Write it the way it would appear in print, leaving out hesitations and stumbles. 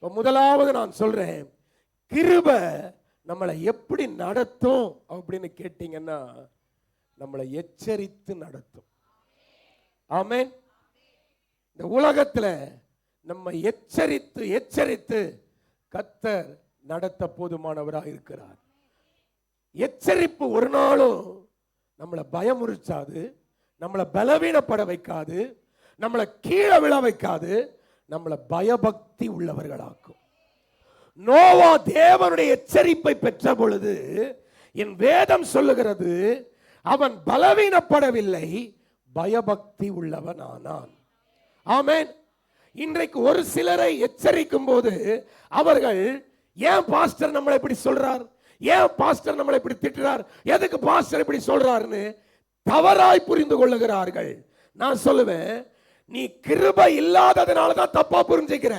முதலாவது நான் சொல்றேன், கிருபை நம்மளை எப்படி நடத்தும் அப்படின்னு கேட்டீங்கன்னா, நம்மளை எச்சரித்து நடத்தும். ஆமென். இந்த உலகத்துல நம்ம எச்சரித்து எச்சரித்து கர்த்தர் நடத்த போதுமானவராக இருக்கிறார். எச்சரிப்பு ஒரு நாளும் நம்மளை பயமுறுத்தாது, நம்மளை பலவீனப்பட வைக்காது, நம்மளை கீழே விழ வைக்காது, நம்மளை பயபக்தி உள்ளவர்களாக்கும். நோவா தேவனுடைய எச்சரிப்பை பெற்ற பொழுது என் வேதம் சொல்லுகிறது, அவன் பலவீனப்படவில்லை, பயபக்தி உள்ளவன் ஆனான். ஆமென். இன்றைக்கு ஒரு சிலரை எச்சரிக்கும் போது அவர்கள், ஏன் பாஸ்டர் நம்மளை இப்படி சொல்றார், ஏன் பாஸ்டர் நம்மளை இப்படி திட்டுறார், எதுக்கு பாஸ்டர் இப்படி சொல்றாருன்னு தவறாய் புரிந்து கொள்ளுகிறார்கள். நான் சொல்லுவேன், நீ கிருபை இல்லாததுனால தான் தப்பா புரிஞ்சுக்கிற.